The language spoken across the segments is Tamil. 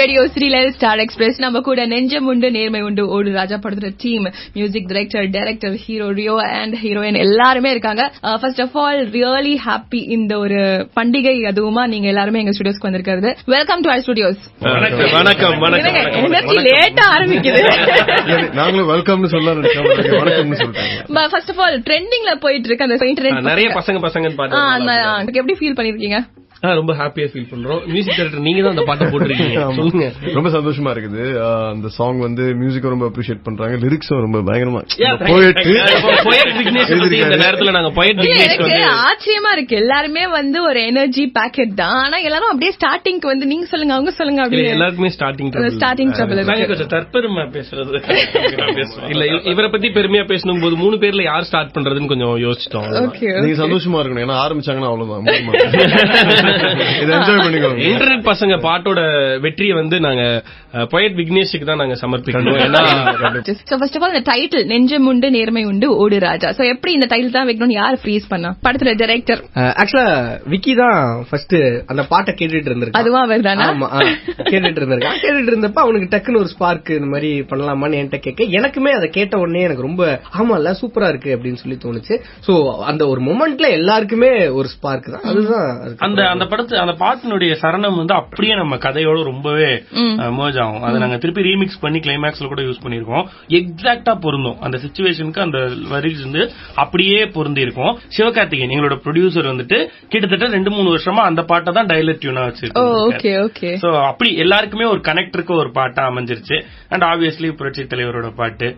ரேடியோ ஸ்ரீலர் ஸ்டார் எக்ஸ்பிரஸ் நம்ம கூட நெஞ்சம் உண்டு நேர்மை உண்டு ஓடு ராஜா படத்துல team music director hero Rio and heroine எல்லாருமே இருக்காங்க. First of all really happy இந்த ஒரு பண்டிகை அதுவுமா நீங்க எல்லாருமே எங்க ஸ்டுடியோஸ்க்கு வந்திருக்கிறது. Welcome to our studios. வணக்கம். லேட்டா ஆரம்பிக்குது. நாங்களும் வெல்கம்னு சொல்லலாம் வணக்கம்னு சொல்லிட்டாங்க. ஃபர்ஸ்ட் ஆஃப் ஆல் ட்ரெண்டிங்ல போயிட்டு இருக்கு அந்த இன்டர்நெட் நிறைய பசங்க பாத்து எப்படி ஃபீல் பண்ணிருக்கீங்க? ரொம்ப ஹாப்பியா ஃபீல் பண்றோம். மியூசிக் டைரக்டர் நீங்க தான் அந்த பாட்டை போட்டுருக்கீங்க, சொல்லுங்க. ரொம்ப சந்தோஷமா இருக்குது. அந்த சாங் வந்து மியூசிக் ரொம்ப அப்ரிஷியேட் பண்றாங்க, லிரிக்ஸும் ரொம்ப பயங்கரமா. இந்த நேரத்துல நாங்க போயட் ஆச்சரியமா இருக்கு. எல்லாருமே வந்து ஒரு எனர்ஜி பேக்கெட் தான். ஆனா எல்லாரும் அப்படியே ஸ்டார்டிங்க்கு வந்து நீங்க சொல்லுங்க அவங்க சொல்லுங்க அப்படின்னு எல்லாருக்குமே ஸ்டார்டிங் ட்ரபிள். கொஞ்சம் தற்பெருமை பேசுறது இல்ல, இவரை பத்தி பெருமையா பேசணும் போது 3 பேர்ல யார் ஸ்டார்ட் பண்றதுன்னு கொஞ்சம் யோசிச்சிட்டோம். நீங்க சந்தோஷமா இருக்கணும், ஏன்னா ஆரம்பிச்சாங்கன்னா அவ்வளவுதான். இன்டர்நெட் பசங்க பாட்டோட வெற்றியை வந்து நாங்க போயட் விக்னேஷுக்கு தான் நாங்க சமர்ப்பிக்கணும். ஃபர்ஸ்ட் ஆஃப் ஆல் இந்த டைட்டில் நெஞ்சம் உண்டு நேர்மை உண்டு ஓடு ராஜா. சோ எப்படி இந்த டைட்டில் தான் வைக்கணும்னு யார் ஃப்ரீஸ் பண்ணா? படத்துல டைரக்டர் ஆக்சுவலா விக்கி தான் ஃபர்ஸ்ட் அந்த பாட்டை கேட்டுட்டு இருந்திருக்கான். அதுவா அவர்தானா? ஆமா, கேட்டுட்டு இருந்திருக்கான். கேட்டுட்டு இருந்தப்ப அவனுக்கு டக்குன்னு ஒரு ஸ்பார்க் இந்த மாதிரி பண்ணலாமான்னு என்கிட்ட கேட்க, எனக்குமே அதை கேட்ட உடனே எனக்கு ரொம்ப ஆமால சூப்பரா இருக்கு அப்படின்னு சொல்லி தோணுச்சு. சோ அந்த ஒரு மொமெண்ட்ல எல்லாருக்குமே ஒரு ஸ்பார்க் தான். அதுதான் அந்த படத்து அந்த பாட்டினுடைய சரணம் வந்து அப்படியே நம்ம கதையோட ரொம்பவே மர்ஜ் ஆகும். அதை நாங்க திருப்பி ரீமிக்ஸ் பண்ணி கிளைமேக்ஸ்ல கூட யூஸ் பண்ணிருக்கோம். எக்ஸாக்டா பொருந்தும் அந்த சிச்சுவேஷனுக்கு. அந்த வரிஸ் வந்து அப்படியே பொருந்தி இருக்கும். சிவகார்த்திகேயன் எங்களோட ப்ரொடியூசர் வந்துட்டு கிட்டத்தட்ட 2-3 வருஷமா அந்த பாட்டை தான் டைலர் டியூனா வச்சிருக்காங்க. சோ அப்படி எல்லாருக்குமே ஒரு கனெக்டருக்கு ஒரு பாட்டா அமைஞ்சிருச்சு. அண்ட் ஆப்வியஸ்லி புரட்சி தலைவரோட பாட்டு,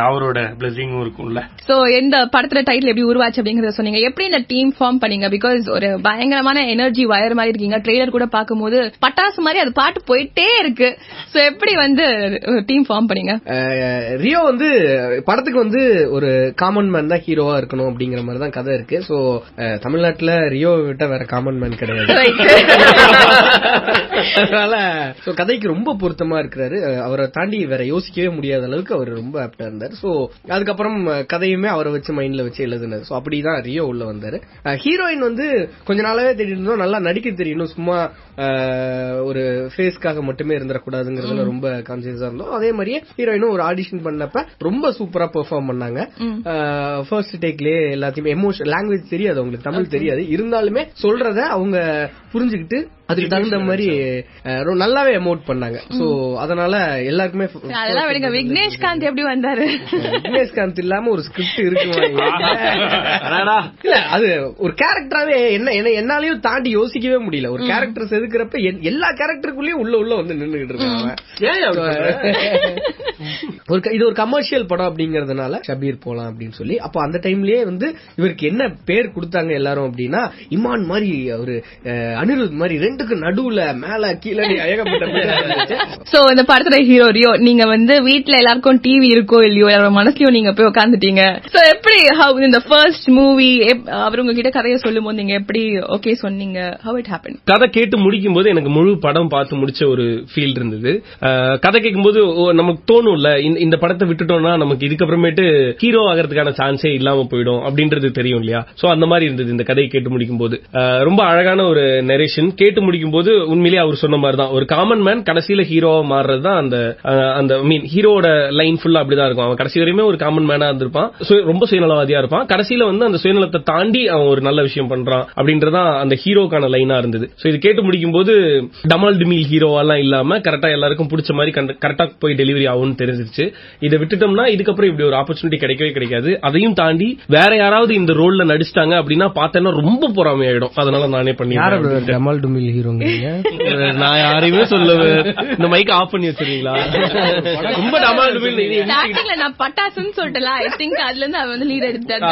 அவரோட பிளஸிங்கும் இருக்கும்ல. சோ இந்த படத்துல டைட்டில் எப்படி உருவாச்சு அப்படிங்கறத சொன்னீங்க. எப்படி இந்த டீம் ஃபார்ம் பண்ணீங்க? பிகாஸ் ஒரு பயங்கரமான எனர்ஜி வயர் மாதிரி இருக்கீங்க. ட்ரெய்லர் கூட பாக்கும்போது பட்டாசு மாதிரி அது பாட்டு போயிட்டே இருக்கு. சோ எப்படி வந்து டீம் ஃபார்ம் பண்ணீங்க? ரியோ வந்து படத்துக்கு வந்து ஒரு காமன் மேன் தான் ஹீரோவா இருக்கணும் அப்படிங்கிற மாதிரி தான் கதை இருக்கு. சோ தமிழ்நாட்டுல ரியோ விட்ட வேற காமன் மேன் கிடையாது. அதனால கதைக்கு ரொம்ப பொருத்தமா இருக்கிறாரு. அவரை தாண்டி வேற யோசிக்கவே முடியாத அளவுக்கு அவர் ரொம்ப ஆப்டா இருந்தார். சோ அதுக்கப்புறம் கதையுமே அவரை வச்சு மைண்ட்ல வச்சு எழுதுனாரு. சோ அப்படிதான் ரியோ உள்ள வந்தாரு. ஹீரோயின் வந்து கொஞ்ச நாளாவே தெரியும், நல்லா நடிக்க தெரியணும், சும்மா ஒரு ஃபேஸ்க்காக மட்டுமே இருந்துடக்கூடாதுங்கிறதுல ரொம்ப கான்சியஸா இருந்தோம். அதே மாதிரியே ஹீரோயினும் ஒரு ஆடிஷன் பண்ணப்ப ரொம்ப சூப்பரா பெர்ஃபார்ம் பண்ணாங்க. ஃபர்ஸ்ட் டேக்லயே எல்லாத்தையுமே எமோஷன், லாங்குவேஜ் தெரியாது அவங்களுக்கு, தமிழ் தெரியாது, இருந்தாலுமே சொல்றத அவங்க புரிஞ்சுக்கிட்டு அதுக்கு தகுந்த மாதிரி நல்லாவே எமோட் பண்ணாங்க. சோ அதனால எல்லாருக்குமே விக்னேஷ்காந்த் எப்படி வந்தாரு? விக்னேஷ்காந்த் இல்லாம ஒரு ஸ்கிரிப்ட் இருக்கு இல்ல, அது ஒரு கேரக்டராவே என்னாலையும் தாண்டி யோசிக்கவே முடியல. ஒரு கேரக்டர் செதுக்கிறப்ப எல்லா கேரக்டருக்குள்ளயும் உள்ள வந்து நின்னுகிட்டு இருக்காங்க. இது ஒரு கமர்ஷியல் படம் அப்படிங்கறதுனால ஷபீர் போலாம் அப்படின்னு சொல்லி அப்ப அந்த டைம்லயே வந்து இவருக்கு என்ன பேர் கொடுத்தாங்க எல்லாரும் அப்படின்னா, இமான் மாதிரி ஒரு அனிருத் மாதிரி ரெண்டுக்கு நடுவுல மேல கீழே ஏகப்பட்ட. சோ இந்த படத்துல ஹீரோ ரியோ, நீங்க வந்து வீட்டுல எல்லாருக்கும் டிவி இருக்கோ இல்லையோ எல்லாரோட மனசுலயும் நீங்க போய் உட்காந்துட்டீங்க. சோ எப்படி இந்த ஃபர்ஸ்ட் மூவி அவர் உங்ககிட்ட கதையை சொல்லும் போது நீங்க எப்படி ஓகே சொன்னீங்க? How it happen? கதை கேட்டு முடிக்கும் போது எனக்கு முழு படம் பார்த்து முடிச்ச ஒரு ஃபீல் இருந்தது. கதை கேட்கும் போது நமக்கு தோணும்ல, இந்த படத்தை விட்டுட்டோம்னா நமக்கு இதுக்கப்புறமேட்டு ஹீரோ ஆகிறதுக்கான சான்ஸே இல்லாம போயிடும் அப்படின்றது தெரியும் இல்லையா? சோ அந்த மாதிரி இருந்தது இந்த கதையை கேட்டு முடிக்கும் போது. ரொம்ப அழகான ஒரு நரேஷன். கேட்டு முடிக்கும் போது உண்மையிலேயே அவர் சொன்ன மாதிரி தான் ஒரு காமன் மேன் கடைசியில ஹீரோவா மாறுறது தான் அந்த மீன் ஹீரோட லைன் ஃபுல்லா அப்படிதான் இருக்கும். அவன் கடைசி வரையுமே ஒரு காமன் மேனா இருந்திருப்பான், ரொம்ப சுயநலவாதியா இருப்பான். கடைசியில வந்து அந்த சுயநலத்தை தாண்டி அவன் ஒரு நல்ல விஷயம் பண்றான் அப்படின்றதான் அந்த ஹீரோக்கான லைனா இருந்தது. சோ இது கேட்டு முடிக்கும் போது டமால் டிமில் ஹீரோவெல்லாம் இல்லாம கரெக்டா எல்லாருக்கும் பிடிச்ச மாதிரி கரெக்டா போய் டெலிவரி ஆகும்னு தெரிஞ்சிருச்சு. இதை விட்டுட்டோம்னா இதுக்கப்புறம் இப்படி ஒரு ஆப்பர்ச்சுனிட்டி கிடைக்கவே கிடைக்காது. அதையும் தாண்டி வேற யாராவது இந்த ரோல்ல நடிச்சிட்டாங்க அப்படின்னா பார்த்தேன்னா ரொம்ப பொறாமையாயிடும். அதனால நானே பண்ணி டமால் டிமில் ஹீரோங்க நான் யாரையுமே சொல்லுவேன். இந்த மைக் ஆஃப் பண்ணி வச்சிருக்கீங்களா? ரொம்ப டமால் டிமில் நான் பட்டாசுன்னு சொல்லிட்டேன். ஐ திங்க் அதுல இருந்து அவர் வந்து லீட் எடுத்தாரு.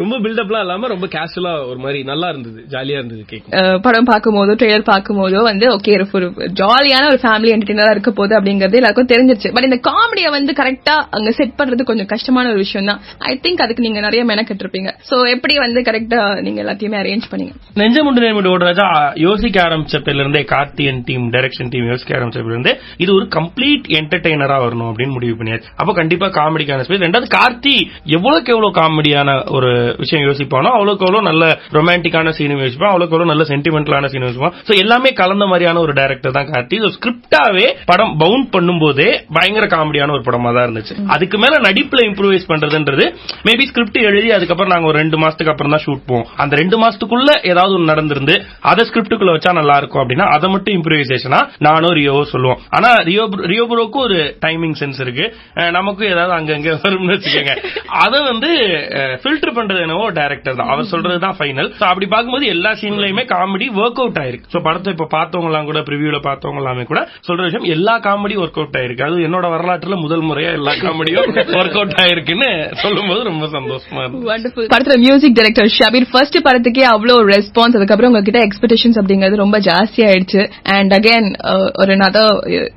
ரொம்ப பில்டப்லாம் இல்லாம ரொம்ப கேஷுவலா ஒரு மாதிரி நல்லா இருந்தது, ஜாலியா இருந்தது. படம் பார்க்கும்போதோ ட்ரெய்லர் பார்க்கும்போதோ வந்து ஓகே ஒரு ஜாலியான ஒரு ஃபேமிலி என்டர்டெய்னரா இருக்க போகுது அப்படிங்கறது எல்லாருக்கும் தெரிஞ்சிருச்சு. பட் இந்த காமெடியை வந்து கரெக்டா அங்க செட் பண்றது கொஞ்சம் கஷ்டமான ஒரு விஷயம் தான். ஐ திங்க் அதுக்கு நீங்க நிறைய மெனக்கெட்டு இருப்பீங்க. சோ எப்படி வந்து கரெக்டா நீங்க எல்லாத்தையுமே அரேஞ்ச் பண்ணீங்க? நெஞ்சம் உண்டு நேர்மை ஓடு ராஜா ராஜா யோசிக்க ஆரம்பிச்சதுல இருந்தே, கார்த்தியன் டீம் டைரக்ஷன் டீம் யோசிக்க ஆரம்பிச்சதுல இருந்தே இது ஒரு கம்ப்ளீட் என்டர்டெய்னரா வரணும் அப்படின்னு முடிவு பண்ணியாச்சு. அப்ப கண்டிப்பா காமெடிக்கான ஸ்பேஸ். ரெண்டாவது கார்த்தி எவ்வளவுக்கு எவ்வளவு காமெடியான ஒரு விஷயம் யோசிப்பானோ அவ்வளவுக்கு எவ்வளவு நல்ல ரொமான்டிக்கான சீன் யோசிப்பான், அவ்வளவுக்கு எவ்வளவு நல்ல சென்டிமெண்டலான சீன் யோசிப்பான். சோ எல்லாமே கலந்த மாதிரியான ஒரு டைரக்டர் தான் கார்த்தி. ஸ்கிரிப்டாவே படம் பவுண்ட் பண்ணும் போதே பயங்கர காமெடியான ஒரு படமா தான் இருந்துச்சு. அதுக்கு மேல நடிப்புல இம்ப்ரூவைஸ் பண்றதுன்றது மேபி ஸ்கிரிப்ட் எழுதி அதுக்கப்புறம் நாங்க ஒரு 2 மாசத்துக்கு அப்புறம் தான் ஷூட் போவோம். அந்த 2 மாசத்துக்குள்ள ஏதாவது ஒன்று நடந்திருந்து அதை ஸ்கிரிப்டுக்குள்ள வச்சா நல்லா இருக்கும் அப்படின்னா அதை மட்டும் இம்ப்ரூவைசேஷனா நானும் ரியோவோ சொல்லுவோம். ஆனா ரியோ ப்ரோக்கும் ஒரு டைமிங் சென்ஸ் இருக்கு, நமக்கும் ஏதாவது அங்கங்க வரும்னு வச்சுக்கோங்க. அதை ஃபில்டர் பண்றது என்னவோ டைரக்டர் தான், அவர் சொல்றதுதான் ஃபைனல். அப்படி பார்க்கும்போது எல்லா சீன்லயுமே காமெடி ஒர்க் அவுட் ஆயிருக்கு. சோ படத்தை இப்ப பார்த்தவங்க எல்லாம் கூட, ப்ரிவியூல பார்த்தவங்க எல்லாமே கூட சொல்ற விஷயம், எல்லா காமெடி ஒர்க் அவுட் ஆயிருக்கு. அது என்னோட வரலாற்றுல முதல் முறையா எல்லா காமெடியும் ஒர்க் அவுட் ஆயிருக்குன்னு சொல்லும்போது ரொம்ப சந்தோஷமா இருக்கு. படத்துல மியூசிக் டைரக்டர் ஷபீர் ஃபர்ஸ்ட் படத்துக்கே அவ்வளவு ரெஸ்பான்ஸ், அதுக்கப்புறம் உங்ககிட்ட எக்ஸ்பெக்டேஷன்ஸ் அப்படிங்கிறது ரொம்ப ஜாஸ்தி ஆயிடுச்சு. அண்ட் அகைன் ஒரு another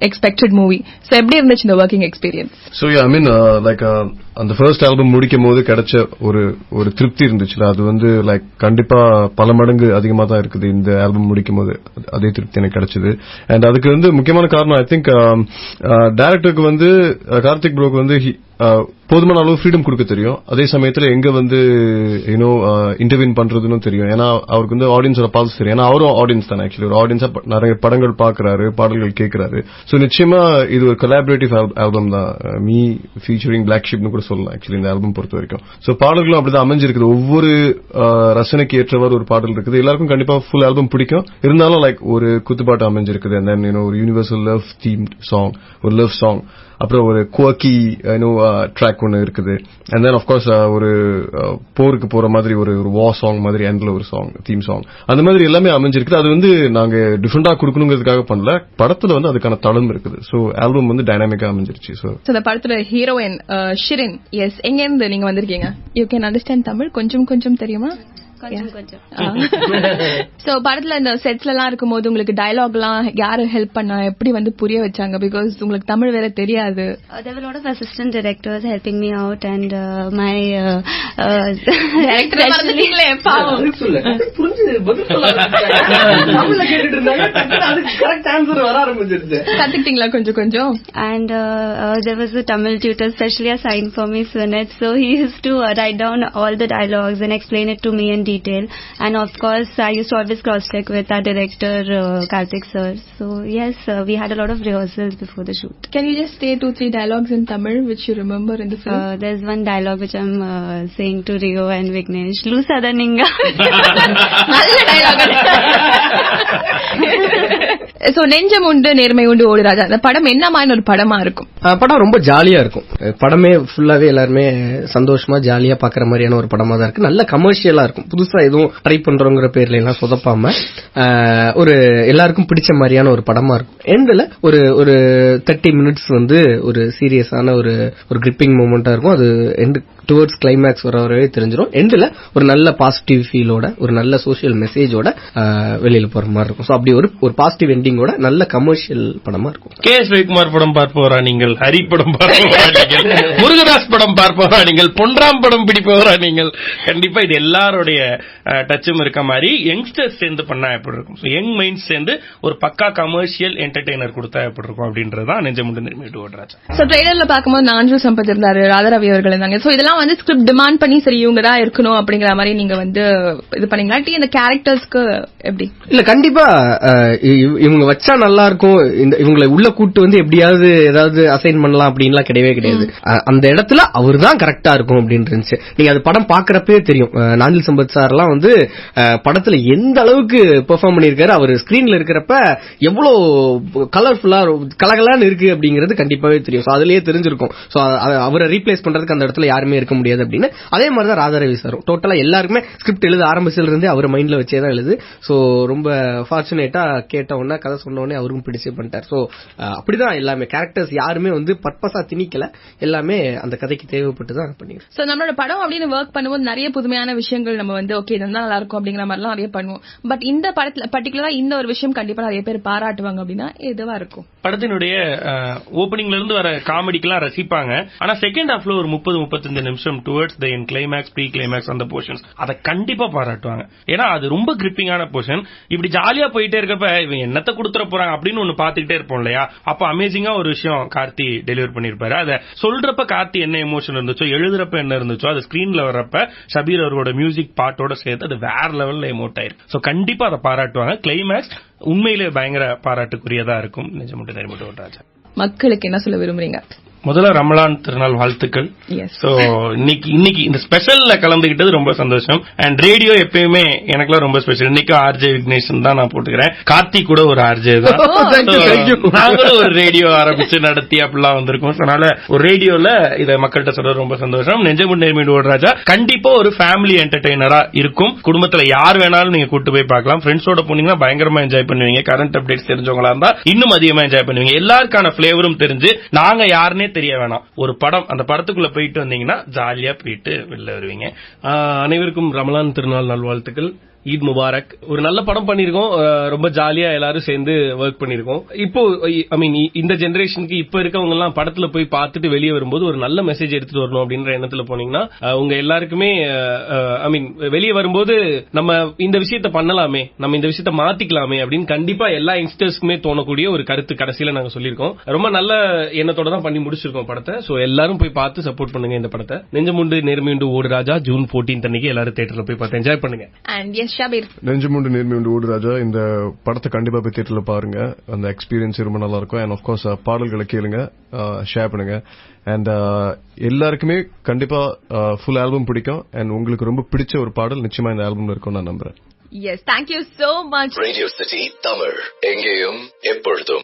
expected movie. So எப்படி இருந்துச்சு இந்த working experience? So yeah, I mean like அந்த ஃபர்ஸ்ட் ஆல்பம் முடிக்கும் போது கிடைச்ச ஒரு திருப்தி இருந்துச்சுல, அது லைக் கண்டிப்பா பல மடங்கு அதிகமா தான் இருக்குது இந்த ஆல்பம் முடிக்கும் போது. அதே திருப்தி எனக்கு கிடைச்சது. அண்ட் அதுக்கு முக்கியமான காரணம் ஐ திங்க் டைரக்டருக்கு கார்த்திக் ப்ரோக்கு போதுமான அளவு ஃப்ரீடம் கொடுக்க தெரியும். அதே சமயத்துல எங்க இன்டர்வியூன் பண்றதுன்னு தெரியும். ஏன்னா அவருக்கு ஆடியன்ஸோட பால்ஸ் தெரியும். ஏன்னா அவரும் ஆடியன்ஸ் தானே, ஆக்சுவலி ஒரு ஆடியன்ஸா நிறைய படங்கள் பாக்குறாரு, பாடல்கள் கேட்கிறாரு. சோ நிச்சயமா இது ஒரு கொலாபரேட்டிவ் ஆல்பம் தான். மீ ஃபீச்சரிங் பிளாக் ஷிப்னு கூட சொல்லலாம் ஆக்சுவலி இந்த ஆல்பம் பொறுத்த வரைக்கும். சோ பாடல்களும் அப்படிதான் அமைஞ்சிருக்குது. ஒவ்வொரு ரசனைக்கு ஏற்றவாறு ஒரு பாடல் இருக்குது. எல்லாருக்கும் கண்டிப்பா ஃபுல் ஆல்பம் பிடிக்கும். இருந்தாலும் லைக் ஒரு குத்துப்பாட்டு அமைஞ்சிருக்குது. அண்ட் தென் ஒரு யூனிவர்சல் லவ் தீம் சாங், ஒரு லவ் சாங், அப்புறம் ஒரு குவர்க்கி ட்ராக் ஒன்னு இருக்குது. அண்ட் தென் ஆஃப்கோர்ஸ் ஒரு போருக்கு போற மாதிரி ஒரு வார் சாங் மாதிரி எண்ட்ல ஒரு சாங், தீம் சாங், அந்த மாதிரி எல்லாமே அமைஞ்சிருக்குது. அது நாங்க டிஃபரெண்டா கொடுக்கணுங்கிறதுக்காக பண்ணல, படத்துல அதுக்கான தளம் இருக்குது. சோ ஆல்பம் டைனாமிக்கா அமைஞ்சிருச்சு. சோ இந்த படத்துல ஹீரோயின் ஷிரின், எஸ், எங்க இருந்து நீங்க வந்திருக்கீங்க? யூ கேன் அண்டர்ஸ்டாண்ட் தமிழ் கொஞ்சம் தெரியுமா? சோ படத்துல இந்த செட்ஸ்ல எல்லாம் இருக்கும்போது உங்களுக்கு டயலாக் எல்லாம் யாரு ஹெல்ப் பண்ணா, எப்படி புரிய வச்சாங்க? பிகாஸ் உங்களுக்கு தமிழ் வேற தெரியாது. There were a lot of assistant directors helping me out and my director மறந்துட்டீங்களே பாவம். கத்துக்கிட்டீங்களா கொஞ்சம்? And there was a Tamil tutor specially assigned for me, Sunit, so he used to write down all the dialogues and explain it to me in detail. And of course I used to always cross check with our director Karthik sir. So yes, we had a lot of rehearsals before the shoot. Can you just say 2-3 dialogues in Tamil which you remember in the film? There's one dialogue which I'm saying to Rio and Vignesh, Loosada ninga. நல்ல டயலாக். சோ நெஞ்சம் உண்டு நேர்மை உண்டு ஓடு ராஜா, அந்த படம் என்ன மாதிரி ஒரு படமா இருக்கும்? படம் ரொம்ப ஜாலியா இருக்கும். படமே ஃபுல்லாவே எல்லாருமே சந்தோஷமா ஜாலியா பாக்குற மாதிரியான ஒரு படமா தான் இருக்கு. நல்ல கமர்ஷியலா இருக்கும். புதுசா எதுவும் ட்ரை பண்றோங்கிற பேர்ல எல்லாம் சொதப்பாம ஒரு எல்லாருக்கும் பிடிச்ச மாதிரியான ஒரு படமா இருக்கும். எண்ட்ல ஒரு 30 மினிட்ஸ் ஒரு சீரியஸான ஒரு கிரிப்பிங் மூமெண்டா இருக்கும். அது எண்ட் டுவர்ட்ஸ் கிளைமேக்ஸ் வரவே தெரிஞ்சிடும். எண்ட்ல ஒரு நல்ல பாசிட்டிவ் ஃபீலோட, ஒரு நல்ல சோசியல் மெசேஜோட வெளியில போற மாதிரி இருக்கும். சோ அப்படி ஒரு பாசிட்டிவ் எண்டிங்கோட நல்ல கமர்ஷியல் படமா இருக்கும். கே எஸ் ரவிக்குமார் படம் பார்ப்பவரா நீங்கள்? ஹரி படம் பார்ப்பவரா நீங்கள்? முருகதாஸ் படம் பார்ப்பவரா நீங்கள்? பொன்ராம் படம் பிடிப்பவரா நீங்கள்? கண்டிப்பா இது எல்லாருடைய டச்சும் இருக்க மாதிரி யங்ஸ்டர்ஸ் சேர்ந்து பண்ணா எப்படி இருக்கும், யங் மைண்ட்ஸ் சேர்ந்து ஒரு பக்கா கமர்ஷியல் என்டர்டெய்னர் கொடுத்தா எப்படி இருக்கும் அப்படின்றதான் நெஞ்சமுண்டு நேர்மை ஓடுறாச்சு. சோ ட்ரெய்லர்ல பாக்கும்போது நான்ஜு சம்பத் இருந்தாரு, ராதாரவி அவர்கள் இருந்தாங்க. சோ இதெல்லாம் ஸ்கிரிப்ட் டிமாண்ட் பண்ணி சரி இவங்க தான் இருக்கணும் அப்படிங்கிற மாதிரி நீங்க இது பண்ணீங்களா? இந்த கேரக்டர்ஸ்க்கு எப்படி? இல்ல கண்டிப்பா இவங்க வச்சா நல்லா இருக்கும், இவங்களை உள்ள கூட்டு எப்படியாவது ஏதாவது அசைன் பண்ணலாம் அப்படின்லாம் கிடையவே கிடையாது. அந்த இடத்துல அவர் தான் கரெக்டா இருக்கும் அப்படின்னு இருந்துச்சு. நீங்க அது படம் பாக்குறப்பே தெரியும். நாஞ்சில் சம்பத் சார் எல்லாம் படத்துல எந்த அளவுக்கு பெர்ஃபார்ம் பண்ணிருக்காரு, அவர் ஸ்கிரீன்ல இருக்கிறப்ப எவ்வளவு கலர்ஃபுல்லா கலகலான்னு இருக்கு அப்படிங்கிறது கண்டிப்பாவே தெரியும். அதுலயே தெரிஞ்சிருக்கும். அவரை ரீப்ளேஸ் பண்றதுக்கு அந்த இடத்துல யாருமே இருக்க முடியாது அப்படின்னு. அதே மாதிரிதான் ராதாரவி சாரும் டோட்டலா எல்லாருக்குமே ஸ்கிரிப்ட் எழுத ஆரம்பிச்சதுல இருந்தே அவர் மைண்ட்ல வச்சேதான் எழுது. சோ ரொம்ப ஃபார்ச்சுனேட்டா கேட்ட உடனே கதை சொன்ன உடனே அவருக்கும் பிடிச்சு பண்ணிட்டார். சோ அப்படிதான் எல்லாமே கேரக்டர்ஸ் யாருமே பர்பஸா திணிக்கல, எல்லாமே அந்த கதைக்கு தேவைப்பட்டு தான் பண்ணிருக்கோம். சோ நம்மளோட படம் அப்படின்னு ஒர்க் பண்ணும்போது நிறைய புதுமையான விஷயங்கள் நம்ம ஓகே இதுதான் நல்லா இருக்கும் அப்படிங்கிற மாதிரிலாம் நிறைய பண்ணுவோம். பட் இந்த படத்துல பர்டிகுலரா இந்த ஒரு விஷயம் கண்டிப்பா நிறைய பேர் பாராட்டுவாங்க அப்படின்னா எதுவா இருக்கும்? படத்தினுடைய ஓபனிங்ல இருந்து வர காமெடிக்கெல்லாம் ரசிப்பாங்க. ஆனா செகண்ட் ஹாஃப்ல ஒரு 30-35 நிமிஷம் towards the end climax, pre climax அந்த போர்ஷன்ஸ் அதை கண்டிப்பா பாராட்டுவாங்க. ஏன்னா அது ரொம்ப கிரிப்பிங்கான போர்ஷன். இப்படி ஜாலியா போயிட்டே இருக்கப்ப இவங்க என்னத்தை கொடுத்துட போறாங்க அப்படின்னு ஒண்ணு பாத்துக்கிட்டே இருப்போம் இல்லையா? அப்ப அமேசிங்கா ஒரு விஷயம் கார்த்தி டெலிவர் பண்ணிருப்பாரு. அதை சொல்றப்ப கார்த்தி என்ன எமோஷன் இருந்துச்சோ, எழுதுறப்ப என்ன இருந்துச்சோ, அது ஸ்கிரீன்ல வர்றப்ப ஷபீர் அவரோட மியூசிக் பாட்டோட சேர்த்து அது வேற லெவல்ல எமோட் ஆயிருக்கு. சோ கண்டிப்பா அதை பாராட்டுவாங்க. கிளைமேக்ஸ் உண்மையிலே பயங்கர பாராட்டுக்குரியதா இருக்கும். நிஜமுண்டு நேர்முண்டு ஓடு ராஜா. மக்களுக்கு என்ன சொல்ல விரும்புறீங்க? முதல்ல ரமலான் திருநாள் வாழ்த்துக்கள். சோ இன்னைக்கு இந்த ஸ்பெஷல்ல கலந்துகிட்டது ரொம்ப சந்தோஷம். அண்ட் ரேடியோ எப்பயுமே எனக்குலாம் ரொம்ப ஸ்பெஷல். இன்னைக்கு ஆர்ஜே விக்னேஷன் தான் நான் போட்டுக்கிறேன். கார்த்திக் கூட ஒரு ஆர்ஜே தான். நாங்களும் ஒரு ரேடியோ ஆரம்பிச்சு நடத்தி அப்படிலாம் வந்திருக்கோம். அதனால ஒரு ரேடியோல இதை மக்கள்கிட்ட சொல்றது ரொம்ப சந்தோஷம். நெஞ்சமுண்டு நேர்மையுண்டு ஓடு ராஜா கண்டிப்பா ஒரு ஃபேமிலி என்டர்டெய்னரா இருக்கும். குடும்பத்துல யார் வேணாலும் நீங்க கூட்டு போய் பார்க்கலாம். ஃப்ரெண்ட்ஸோட போனீங்கன்னா பயங்கரமா என்ஜாய் பண்ணுவீங்க. கரண்ட் அப்டேட்ஸ் தெரிஞ்சவங்களா இருந்தா இன்னும் அதிகமா என்ஜாய் பண்ணுவீங்க. எல்லாருக்கான பிளேவரும் தெரிஞ்சு நாங்க யாருன்னே தெரிய வேணாம். ஒரு படம், அந்த படத்துக்குள்ள போயிட்டு வந்தீங்கன்னா ஜாலியா போயிட்டு வெளில வருவீங்க. அனைவருக்கும் ரமலான் திருநாள் நல்வாழ்த்துக்கள். ஈத் முபாரக். ஒரு நல்ல படம் பண்ணிருக்கோம். ரொம்ப ஜாலியா எல்லாரும் சேர்ந்து ஒர்க் பண்ணிருக்கோம். இப்போ ஐ மீன் இந்த ஜெனரேஷனுக்கு இப்ப இருக்கவங்க எல்லாம் படத்துல போய் பார்த்துட்டு வெளியே வரும்போது ஒரு நல்ல மெசேஜ் எடுத்துட்டு வரணும் அப்படின்ற எண்ணத்துல போனீங்கன்னா உங்க எல்லாருக்குமே ஐ மீன் வெளியே வரும்போது நம்ம இந்த விஷயத்த பண்ணலாமே, நம்ம இந்த விஷயத்த மாத்திக்கலாமே அப்படின்னு கண்டிப்பா எல்லா யங்ஸ்டர்ஸ்க்குமே தோணக்கூடிய ஒரு கருத்து கடைசியில நாங்க சொல்லியிருக்கோம். ரொம்ப நல்ல எண்ணத்தோட தான் பண்ணி முடிச்சிருக்கோம் படத்தை. சோ எல்லாரும் போய் பார்த்து சப்போர்ட் பண்ணுங்க இந்த படத்தை. நெஞ்சமுண்டு நேர்மையுண்டு ஓடு ராஜா ஜூன் 14 அன்னைக்கு எல்லாரும் தியேட்டர்ல போய் பார்த்து என்ஜாய் பண்ணுங்க. நெஞ்சமுண்டு நேர்மையுண்டு ஓடு ராஜா இந்த படத்தை கண்டிப்பா போய் தியேட்டர்ல பாருங்க. அந்த எக்ஸ்பீரியன்ஸ் ரொம்ப நல்லா இருக்கும். அண்ட் ஆஃப்கோர்ஸ் பாடல்களை கேளுங்க, ஷேர் பண்ணுங்க. அண்ட் எல்லாருக்குமே கண்டிப்பா ஃபுல் ஆல்பம் பிடிக்கும். அண்ட் உங்களுக்கு ரொம்ப பிடிச்ச ஒரு பாடல் நிச்சயமா இந்த ஆல்பம்ல இருக்கும் நான் நம்புறேன். Yes, thank you so much. Radio City Tamil எங்கேயும் எப்பொழுதும்.